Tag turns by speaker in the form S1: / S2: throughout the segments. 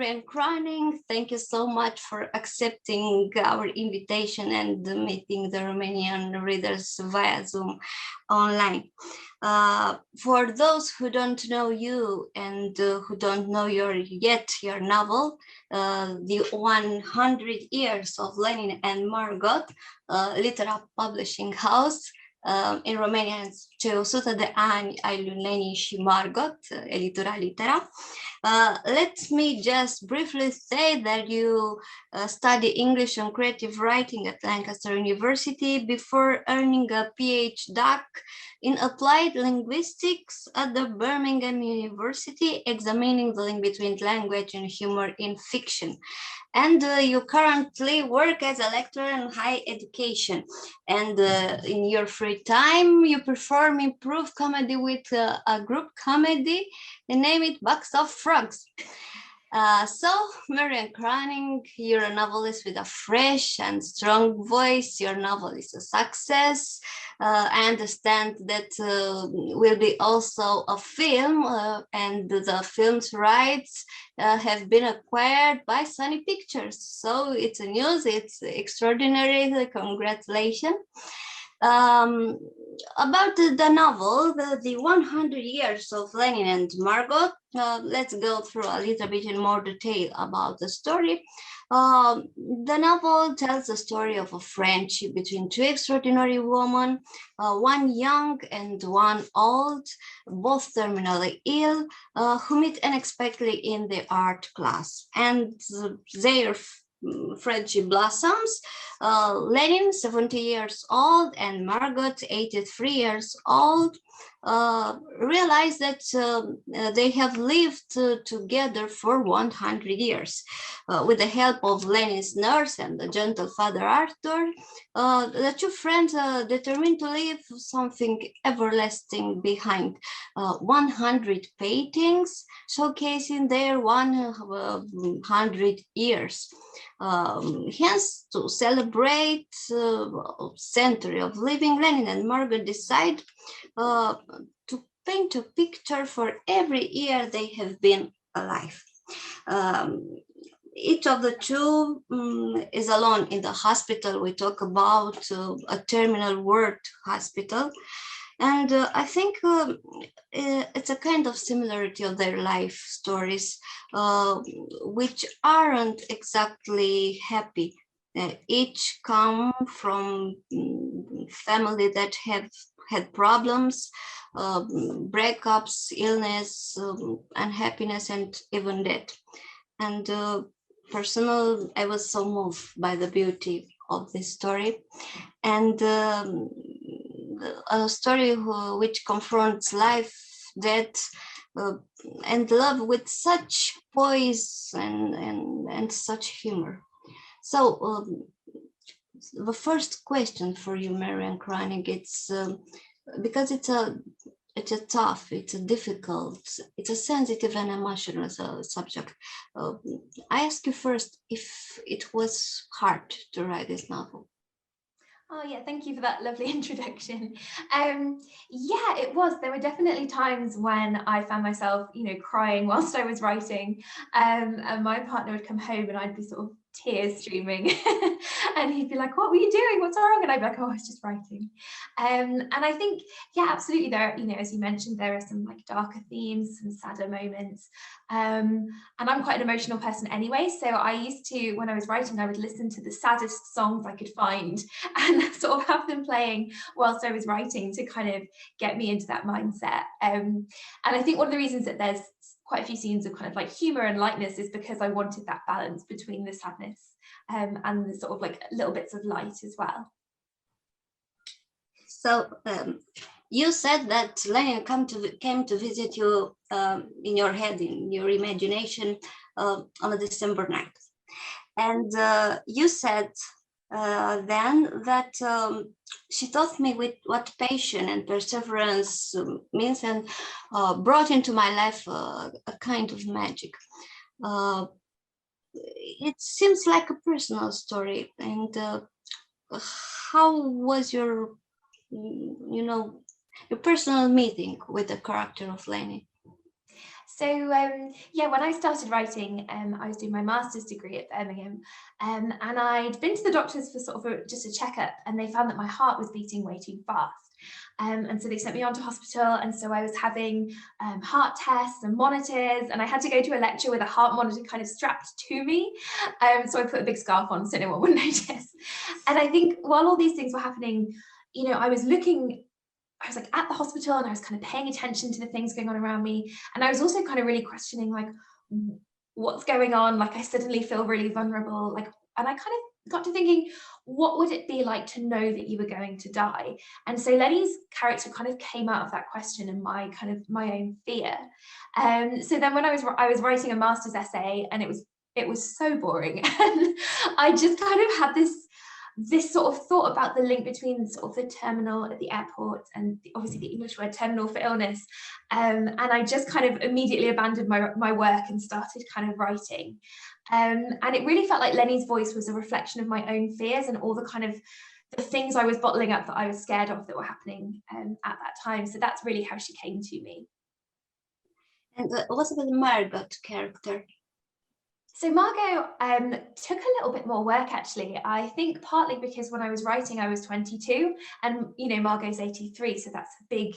S1: Marianne Cronin. Thank you so much for accepting our invitation and meeting the Romanian readers via Zoom online. For those who don't know you and who don't know your novel, The 100 Years of Lenin and Margot, Litera Publishing House, în Romania ce 100 de ani ai lui Lenni și Margot, editura Litera. Let me just briefly say that you study English and creative writing at Lancaster University before earning a PhD in applied linguistics at the Birmingham University, examining the link between language and humor in fiction. And you currently work as a lecturer in higher education. And in your free time, you perform improv comedy with a group comedy. They name it Box of Frogs. So, Marianne Cronin, you're a novelist with a fresh and strong voice. Your novel is a success. I understand that will be also a film, and the film's rights have been acquired by Sony Pictures. So it's a news, it's extraordinary, congratulations. About the novel, the 100 Years of Lenin and Margot, let's go through a little bit in more detail about the story. The novel tells the story of a friendship between two extraordinary women, one young and one old, both terminally ill, who meet unexpectedly in the art class. And their friendship blossoms. Lenin, 70 years old, and Margot, 83 years old, realize that they have lived together for 100 years. With the help of Lenin's nurse and the gentle father Arthur, the two friends determined to leave something everlasting behind. 100 paintings showcasing their 100 years. Hence, to celebrate century of living, Lenin and Margot decide to paint a picture for every year they have been alive. Each of the two is alone in the hospital. We talk about a terminal ward hospital. And I think it's a kind of similarity of their life stories, which aren't exactly happy. Each come from family that have had problems, breakups, illness, unhappiness, and even death. And personal, I was so moved by the beauty of this story. And a story which confronts life, death, and love with such poise and such humor. So the first question for you, Marianne Cronin, it's because it's a tough, it's a difficult, it's a sensitive and emotional subject. I ask you first if it was hard to write this novel.
S2: Oh yeah, thank you for that lovely introduction. Yeah, it was. There were definitely times when I found myself, crying whilst I was writing, and my partner would come home and I'd be sort of tears streaming and he'd be like, what were you doing, what's wrong? And I'd be like, oh, I was just writing. And I think, yeah, absolutely, there, as you mentioned, there are some like darker themes, some sadder moments, and I'm quite an emotional person anyway, so I used to, when I was writing, I would listen to the saddest songs I could find and sort of have them playing whilst I was writing to kind of get me into that mindset. And I think one of the reasons that there's quite a few scenes of kind of like humor and lightness is because I wanted that balance between the sadness and the sort of like little bits of light as well.
S1: So you said that Lenin came to visit you in your head, in your imagination, on a December night. And you said then that she taught me with what patience and perseverance means, and brought into my life a kind of magic. It seems like a personal story. And how was your personal meeting with the character of Lenni?
S2: So yeah, when I started writing, I was doing my master's degree at Birmingham, and I'd been to the doctors for sort of just a checkup, and they found that my heart was beating way too fast. And so they sent me on to hospital, and so I was having heart tests and monitors, and I had to go to a lecture with a heart monitor kind of strapped to me. So I put a big scarf on so no one would notice. And I think while all these things were happening, you know, I was like at the hospital, and I was kind of paying attention to the things going on around me. And I was also kind of really questioning, like, what's going on? Like, I suddenly feel really vulnerable. Like, and I kind of got to thinking, what would it be like to know that you were going to die? And so Lenny's character kind of came out of that question and my own fear. So then when I was writing a master's essay, and it was so boring. And I just kind of had this sort of thought about the link between sort of the terminal at the airport and obviously the English word terminal for illness. And I just kind of immediately abandoned my work and started kind of writing. And it really felt like Lenny's voice was a reflection of my own fears and all the kind of the things I was bottling up that I was scared of that were happening at that time. So that's really how she came to me.
S1: And what about the Margot character?
S2: So Margot took a little bit more work, actually. I think partly because when I was writing, I was 22, and you know, Margot's 83, so that's a big,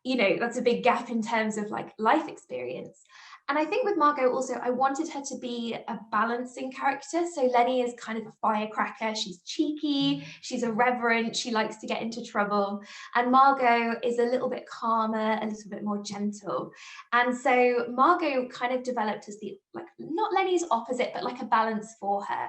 S2: you know, that's a big gap in terms of like life experience. And I think with Margot also, I wanted her to be a balancing character. So Lenni is kind of a firecracker. She's cheeky, she's irreverent, she likes to get into trouble. And Margot is a little bit calmer, a little bit more gentle. And so Margot kind of developed as the, like, not Lenni's opposite, but like a balance for her.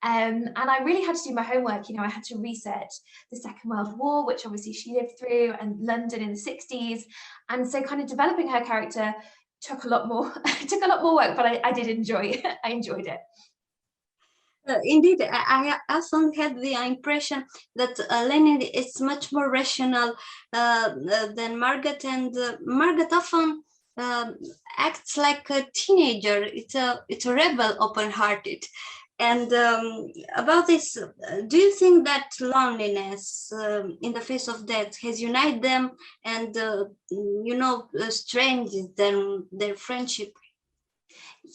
S2: And I really had to do my homework. You know, I had to research the Second World War, which obviously she lived through, and London in the 60s. And so kind of developing her character took a lot more work, but I did enjoy it. I enjoyed it.
S1: Indeed, I often had the impression that Lenin is much more rational than Margot, and Margot often acts like a teenager. It's a rebel, open-hearted. And about this, do you think that loneliness in the face of death has united them and, strengthened their friendship?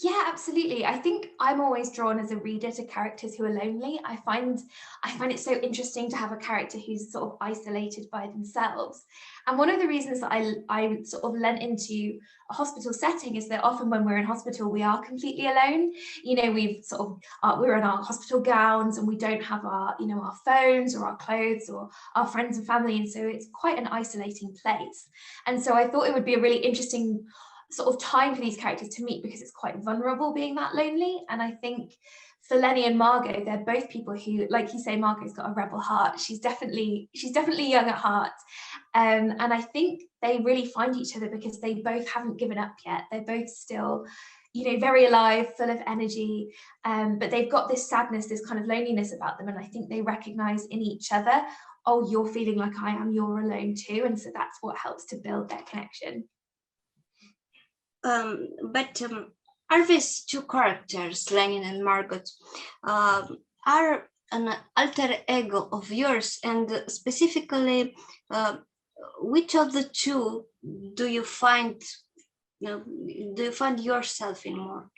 S2: Yeah, absolutely. I think I'm always drawn as a reader to characters who are lonely. I find it so interesting to have a character who's sort of isolated by themselves. And one of the reasons that I sort of lent into a hospital setting is that often when we're in hospital, we are completely alone. You know, we're in our hospital gowns, and we don't have our phones or our clothes or our friends and family. And so it's quite an isolating place. And so I thought it would be a really interesting sort of time for these characters to meet, because it's quite vulnerable being that lonely. And I think for Lenni and Margot, they're both people who, like you say, Margot's got a rebel heart. She's definitely young at heart. And I think they really find each other because they both haven't given up yet. They're both still, you know, very alive, full of energy, but they've got this sadness, this kind of loneliness about them. And I think they recognize in each other, oh, you're feeling like I am, you're alone too. And so that's what helps to build their connection.
S1: But are these two characters, Lenin and Margot, are an alter ego of yours? And specifically, which of the two do you find yourself in more?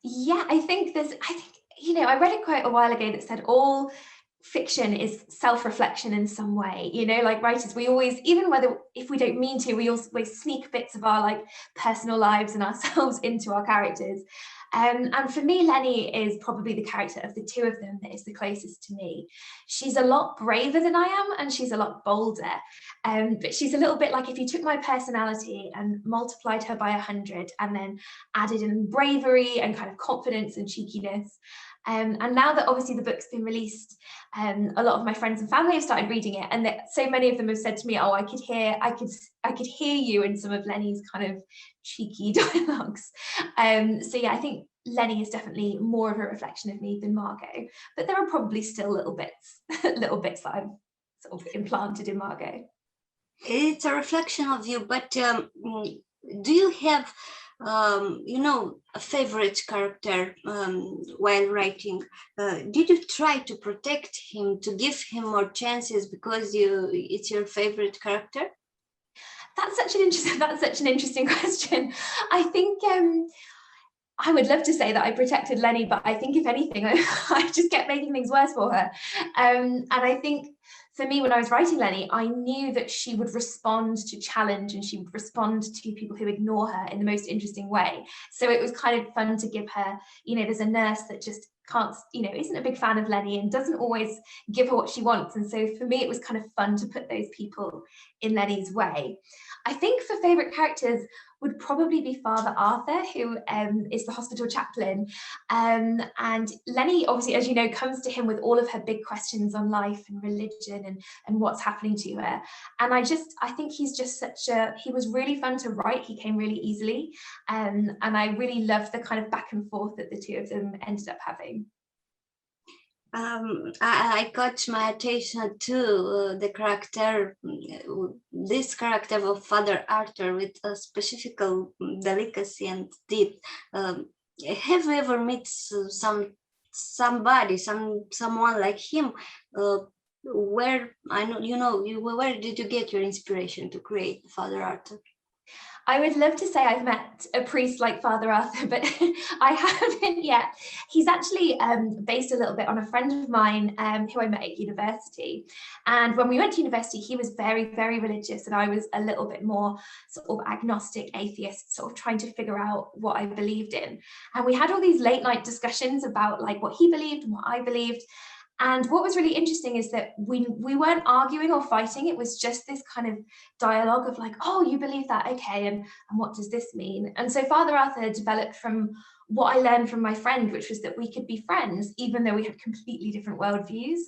S2: Yeah, I think I read it quite a while ago that said all fiction is self-reflection in some way. You know, like writers, we always, even if we don't mean to, we always sneak bits of our like personal lives and ourselves into our characters. And for me, Lenni is probably the character of the two of them that is the closest to me. She's a lot braver than I am, and she's a lot bolder. But she's a little bit like if you took my personality and multiplied her by 100 and then added in bravery and kind of confidence and cheekiness. And now that obviously the book's been released, a lot of my friends and family have started reading it, and so many of them have said to me, "Oh, I could hear you in some of Lenni's kind of cheeky dialogues." So yeah, I think Lenni is definitely more of a reflection of me than Margot, but there are probably still little bits that I've sort of implanted in Margot.
S1: It's a reflection of you, but do you have a favorite character while writing? Did you try to protect him, to give him more chances because it's your favorite character?
S2: That's such an interesting question. I think I would love to say that I protected Lenny, but I think if anything, I just kept making things worse for her. And I think for me, when I was writing Lenny, I knew that she would respond to challenge and she would respond to people who ignore her in the most interesting way. So it was kind of fun to give her, there's a nurse that just can't, isn't a big fan of Lenny and doesn't always give her what she wants. And so for me, it was kind of fun to put those people in Lenny's way. I think for favourite characters would probably be Father Arthur, who is the hospital chaplain. And Lenny, obviously, as you know, comes to him with all of her big questions on life and religion and what's happening to her. And I think he's just he was really fun to write. He came really easily. And I really loved the kind of back and forth that the two of them ended up having.
S1: I caught my attention to the character, this character of Father Arthur with a specific delicacy and depth. Have you ever met someone like him? Where where did you get your inspiration to create Father Arthur?
S2: I would love to say I've met a priest like Father Arthur, but I haven't yet. He's actually based a little bit on a friend of mine who I met at university. And when we went to university, he was very, very religious, and I was a little bit more sort of agnostic, atheist, sort of trying to figure out what I believed in. And we had all these late night discussions about like what he believed and what I believed. And what was really interesting is that we weren't arguing or fighting. It was just this kind of dialogue of like, oh, you believe that, okay, and what does this mean? And so Father Arthur developed from what I learned from my friend, which was that we could be friends, even though we had completely different worldviews,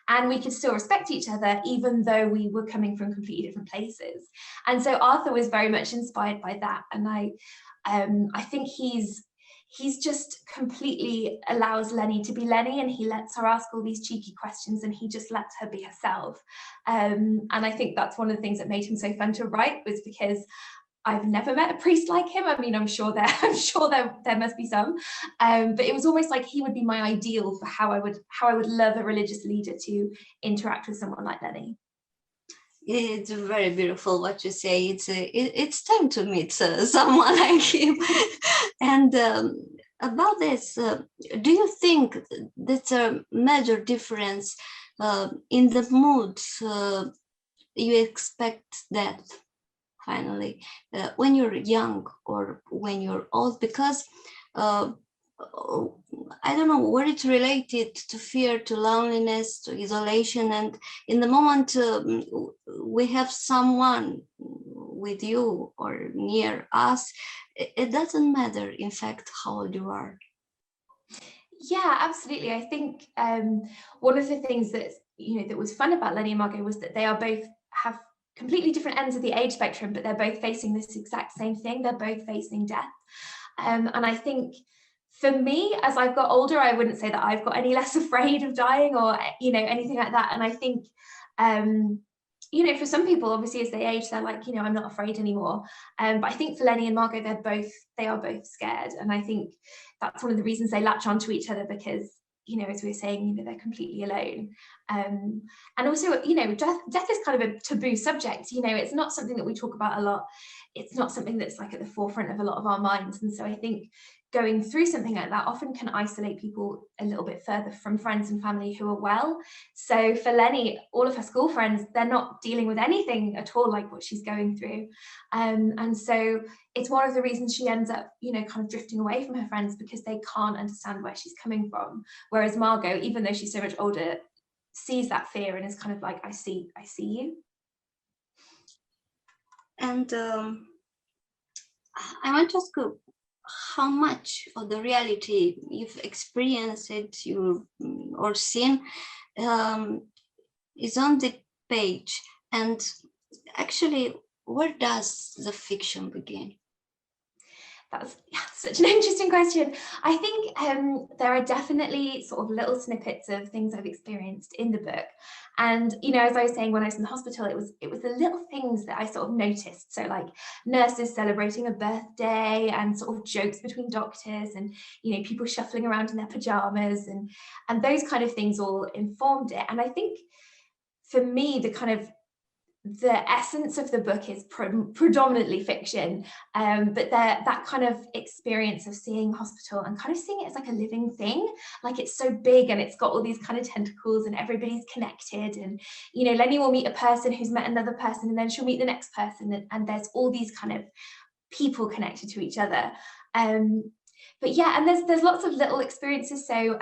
S2: and we could still respect each other, even though we were coming from completely different places. And so Arthur was very much inspired by that. And I think he's just completely allows Lenny to be Lenny, and he lets her ask all these cheeky questions, and he just lets her be herself. And I think that's one of the things that made him so fun to write, was because I've never met a priest like him. I mean, I'm sure there must be some, but it was almost like he would be my ideal for how I would love a religious leader to interact with someone like Lenny.
S1: It's very beautiful what you say. It's time to meet someone like him. And about this, do you think that's a major difference in the mood you expect that finally when you're young or when you're old? Because I don't know, where it's related to fear, to loneliness, to isolation, and in the moment we have someone with you or near us, it doesn't matter, in fact, how old you are.
S2: Yeah, absolutely. I think one of the things that was fun about Lenny and Margot was that they are both have completely different ends of the age spectrum, but they're both facing this exact same thing. They're both facing death, and I think, for me, as I've got older, I wouldn't say that I've got any less afraid of dying or, anything like that. And I think, for some people, obviously, as they age, they're like, I'm not afraid anymore. But I think for Lenny and Margot, they are both scared. And I think that's one of the reasons they latch onto each other, because, as we were saying, they're completely alone. And also, death is kind of a taboo subject. It's not something that we talk about a lot. It's not something that's like at the forefront of a lot of our minds. And so I think going through something like that often can isolate people a little bit further from friends and family who are well. So for Lenny, all of her school friends, they're not dealing with anything at all like what she's going through. And so it's one of the reasons she ends up, kind of drifting away from her friends, because they can't understand where she's coming from. Whereas Margot, even though she's so much older, sees that fear and is kind of like, I see you.
S1: And I want to ask you, how much of the reality you've experienced or seen is on the page, and actually, where does the fiction begin?
S2: That's such an interesting question. I think there are definitely sort of little snippets of things I've experienced in the book. And, as I was saying, when I was in the hospital, it was the little things that I sort of noticed. So like nurses celebrating a birthday, and sort of jokes between doctors, and, people shuffling around in their pajamas, and those kind of things all informed it. And I think for me, the kind of the essence of the book is predominantly fiction, but that kind of experience of seeing hospital and kind of seeing it as like a living thing, like it's so big and it's got all these kind of tentacles and everybody's connected, and you know, Lenni will meet a person who's met another person, and then she'll meet the next person, and there's all these kind of people connected to each other. But yeah, and there's lots of little experiences. So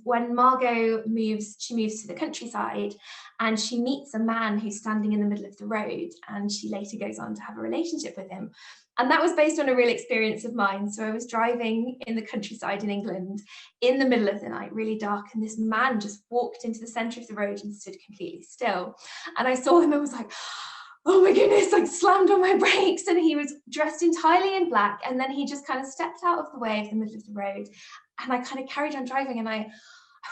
S2: when Margot moves to the countryside, and she meets a man who's standing in the middle of the road, and she later goes on to have a relationship with him. And that was based on a real experience of mine. So I was driving in the countryside in England in the middle of the night, really dark, and this man just walked into the centre of the road and stood completely still. And I saw him and was like, oh my goodness, like slammed on my brakes, and he was dressed entirely in black, and then he just kind of stepped out of the way of the middle of the road, and I kind of carried on driving, and I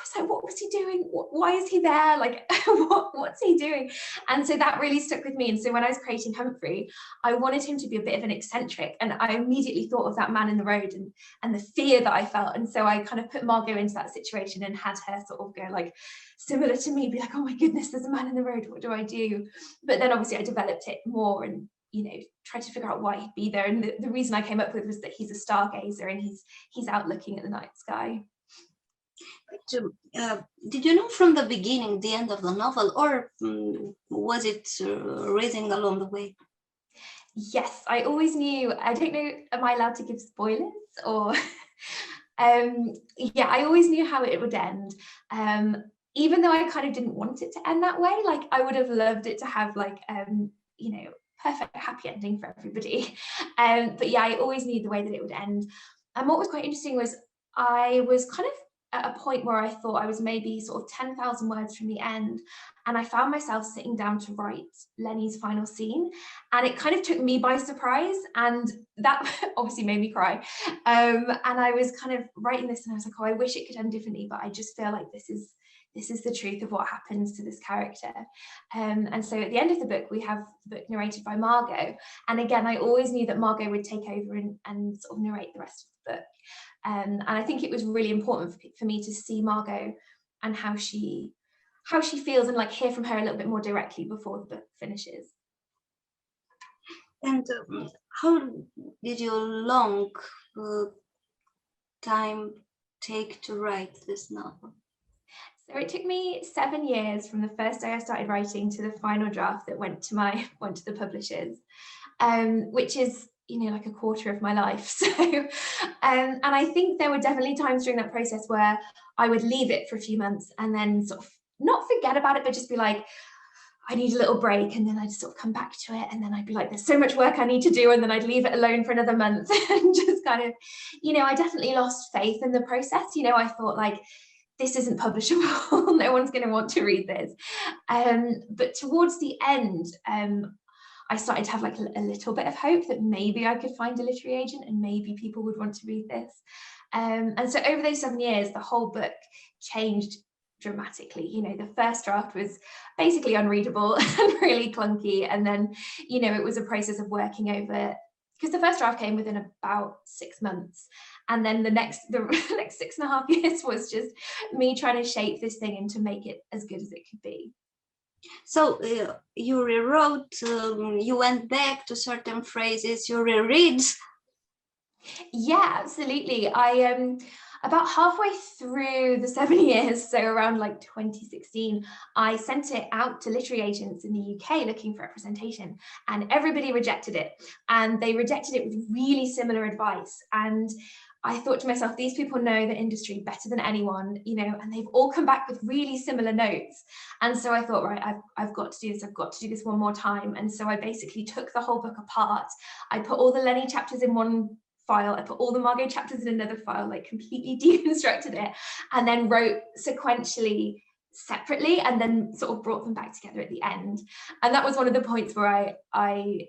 S2: was like, what was he doing? Why is he there? Like, what's he doing? And so that really stuck with me. And so when I was creating Humphrey, I wanted him to be a bit of an eccentric, and I immediately thought of that man in the road and the fear that I felt. And so I kind of put Margot into that situation and had her sort of go like, similar to me, be like, oh my goodness, there's a man in the road, what do I do? But then obviously I developed it more and, you know, tried to figure out why he'd be there. And the reason I came up with was that he's a stargazer, and he's out looking at the night sky.
S1: Did you know from the beginning the end of the novel, or was it reading along the way?
S2: Yes, I always knew. I don't know, am I allowed to give spoilers or yeah, I always knew how it would end. Even though I kind of didn't want it to end that way, like I would have loved it to have like you know, perfect happy ending for everybody. But yeah, I always knew the way that it would end. And what was quite interesting was I was kind of at a point where I thought I was maybe sort of 10,000 words from the end, and I found myself sitting down to write Lenni's final scene, and it kind of took me by surprise, and that obviously made me cry. And I was kind of writing this, and I was like, oh, I wish it could end differently, but I just feel like this is the truth of what happens to this character. And so at the end of the book, we have the book narrated by Margot. And again, I always knew that Margot would take over and sort of narrate the rest of the book. And I think it was really important for me to see Margot and how she feels, and like hear from her a little bit more directly before the book finishes.
S1: And how did you long time take to write this novel?
S2: So it took me 7 years from the first day I started writing to the final draft that went to the publishers, which is, you know, like a quarter of my life. So, and I think there were definitely times during that process where I would leave it for a few months and then sort of not forget about it, but just be like, I need a little break, and then I'd sort of come back to it, and then I'd be like, there's so much work I need to do, and then I'd leave it alone for another month and just kind of, you know, I definitely lost faith in the process. You know, I thought like, this isn't publishable, no one's going to want to read this. But towards the end, I started to have like a little bit of hope that maybe I could find a literary agent and maybe people would want to read this. And so over those 7 years, the whole book changed dramatically. You know, the first draft was basically unreadable and really clunky. And then, you know, it was a process of working over, because the first draft came within about 6 months. And then the next 6.5 years was just me trying to shape this thing and to make it as good as it could be.
S1: So you rewrote, you went back to certain phrases, you reread.
S2: Yeah, absolutely. I about halfway through the 7 years, so around like 2016, I sent it out to literary agents in the UK looking for representation, and everybody rejected it. And they rejected it with really similar advice. And I thought to myself, these people know the industry better than anyone, you know, and they've all come back with really similar notes. And so I thought, right, I've got to do this. I've got to do this one more time. And so I basically took the whole book apart. I put all the Lenni chapters in one file, I put all the Margot chapters in another file, like completely deconstructed it, and then wrote sequentially separately, and then sort of brought them back together at the end. And that was one of the points where I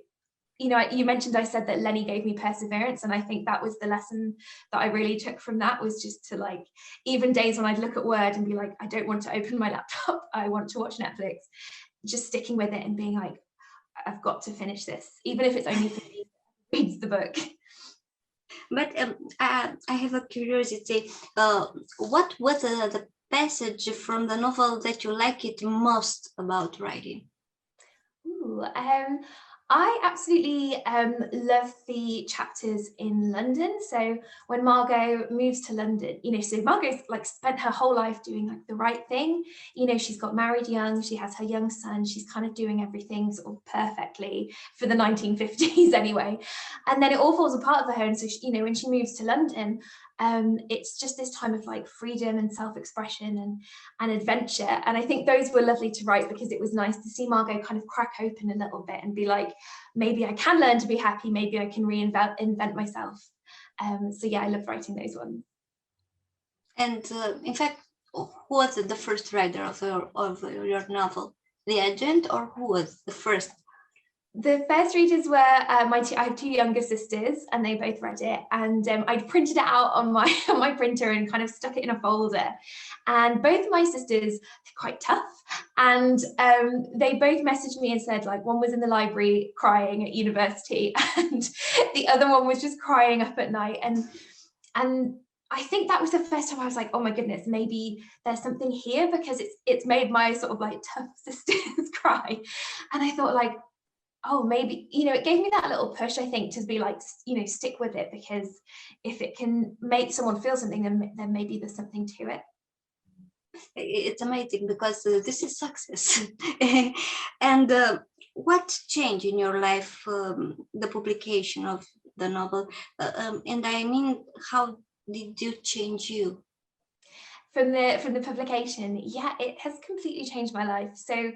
S2: you know, you mentioned, I said that Lenni gave me perseverance, and I think that was the lesson that I really took from that, was just to like, even days when I'd look at Word and be like, I don't want to open my laptop, I want to watch Netflix, just sticking with it and being like, I've got to finish this, even if it's only for me who reads the book.
S1: But I have a curiosity. What was the passage from the novel that you like it most about writing?
S2: Ooh, I absolutely love the chapters in London. So when Margot moves to London, so Margot's like spent her whole life doing like the right thing. She's got married young, she has her young son, she's kind of doing everything sort of perfectly for the 1950s anyway. And then it all falls apart for her. And so, when she moves to London, it's just this time of like freedom and self-expression and adventure. And I think those were lovely to write because it was nice to see Margot kind of crack open a little bit and be like, maybe I can learn to be happy, maybe I can invent myself. So yeah, I love writing those ones.
S1: And in fact, who was the first writer of your novel? The agent, or who was the first?
S2: The first readers were I have two younger sisters, and they both read it. And I'd printed it out on my on my printer and kind of stuck it in a folder. And both of my sisters are quite tough, and they both messaged me and said, like, one was in the library crying at university, and the other one was just crying up at night. And I think that was the first time I was like, oh my goodness, maybe there's something here, because it's made my sort of like tough sisters cry. And I thought, like, oh, maybe, it gave me that little push, I think, to be like, stick with it, because if it can make someone feel something, then maybe there's something to it.
S1: It's amazing, because this is success. And what changed in your life, the publication of the novel? And I mean, how did you change you?
S2: From the publication, yeah, it has completely changed my life. So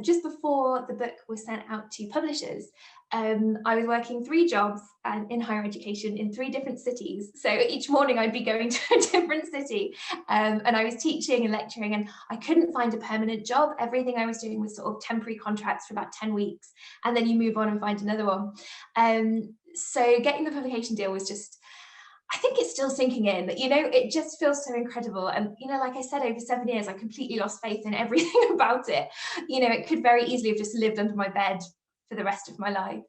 S2: just before the book was sent out to publishers, I was working 3 jobs in higher education in 3 different cities. So each morning I'd be going to a different city, and I was teaching and lecturing, and I couldn't find a permanent job. Everything I was doing was sort of temporary contracts for about 10 weeks, and then you move on and find another one. So getting the publication deal was just, I think it's still sinking in, it just feels so incredible. And, like I said, over 7 years, I completely lost faith in everything about it. It could very easily have just lived under my bed for the rest of my life.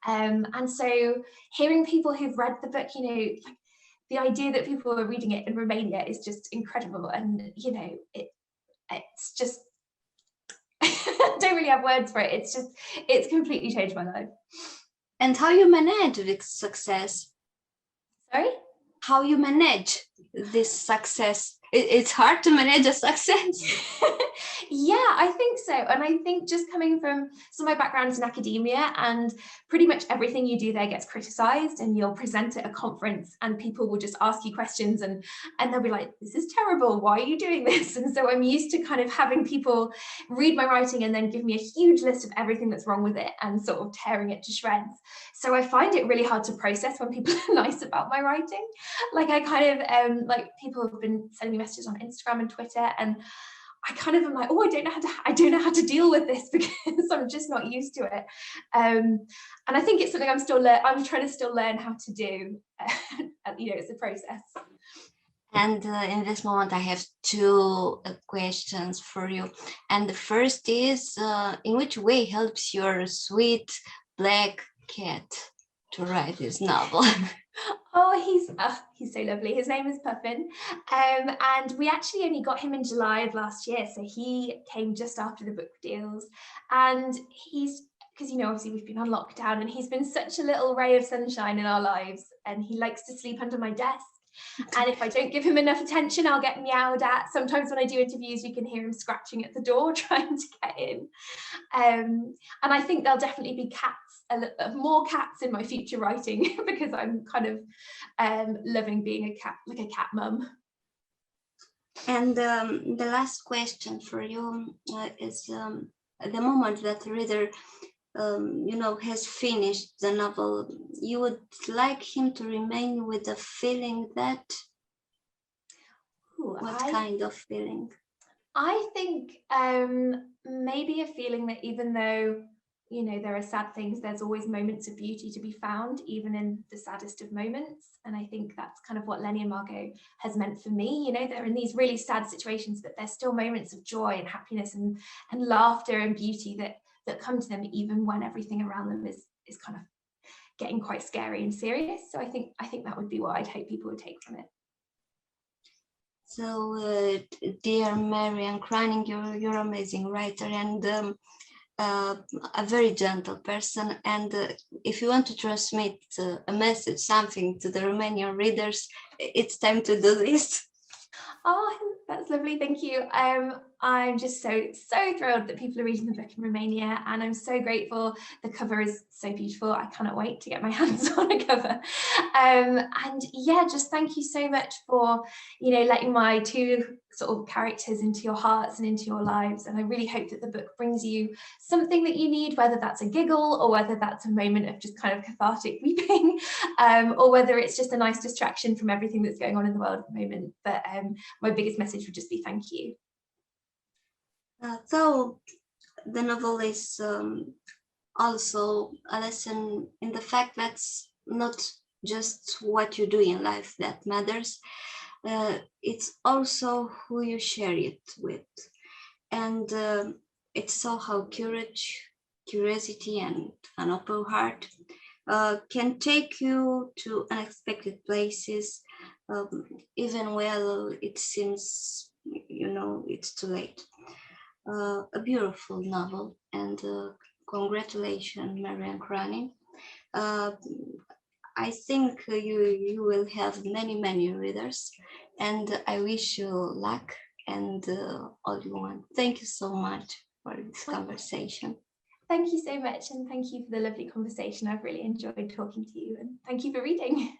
S2: And so hearing people who've read the book, like the idea that people are reading it in Romania is just incredible. And, it's just, I don't really have words for it. It's completely changed my life.
S1: And how you manage with success?
S2: Sorry?
S1: How you manage this success? It's hard to manage a success.
S2: Yeah, I think so. And I think just coming from, so my background is in academia, and pretty much everything you do there gets criticized, and you'll present at a conference and people will just ask you questions and they'll be like, this is terrible, why are you doing this? And so I'm used to kind of having people read my writing and then give me a huge list of everything that's wrong with it and sort of tearing it to shreds. So I find it really hard to process when people are nice about my writing. Like I kind of, like people have been sending me messages on Instagram and Twitter, and I kind of am like, oh, I don't know how to deal with this, because I'm just not used to it. And I think it's something I'm trying to still learn how to do. It's a process.
S1: And in this moment, I have 2 questions for you. And the first is, in which way helps your sweet black cat to write this novel?
S2: Oh, he's so lovely. His name is Puffin. And we actually only got him in July of last year. So he came just after the book deals. And because, obviously we've been on lockdown, and he's been such a little ray of sunshine in our lives. And he likes to sleep under my desk. And if I don't give him enough attention, I'll get meowed at. Sometimes when I do interviews, you can hear him scratching at the door, trying to get in. And I think there'll definitely be more cats in my future writing, because I'm kind of loving being a cat mum.
S1: And the last question for you is, the moment that the reader has finished the novel, you would like him to remain with the feeling that? What kind of feeling?
S2: I think maybe a feeling that even though, there are sad things, there's always moments of beauty to be found, even in the saddest of moments. And I think that's kind of what Lenni and Margot has meant for me. They're in these really sad situations, but there's still moments of joy and happiness and laughter and beauty that come to them, even when everything around them is kind of getting quite scary and serious. So I think that would be what I'd hope people would take from it.
S1: So, dear Marianne Cronin, you're an amazing writer, and a very gentle person, and if you want to transmit a message, something to the Romanian readers, it's time to do this.
S2: Oh, that's lovely. Thank you. I'm just so thrilled that people are reading the book in Romania, and I'm so grateful. The cover is so beautiful. I cannot wait to get my hands on a cover. And yeah, just thank you so much for, you know, letting my two sort of characters into your hearts and into your lives. And I really hope that the book brings you something that you need, whether that's a giggle or whether that's a moment of just kind of cathartic weeping, or whether it's just a nice distraction from everything that's going on in the world at the moment. But my biggest message would just be thank you.
S1: So the novel is also a lesson in the fact that's not just what you do in life that matters. It's also who you share it with. And it's so how courage, curiosity, and an open heart can take you to unexpected places, even when it seems, you know, it's too late. A beautiful novel, and congratulations, Marianne Cronin. I think you will have many readers, and I wish you luck and all you want. Thank you so much for this conversation.
S2: Thank you so much, and thank you for the lovely conversation. I've really enjoyed talking to you, and thank you for reading.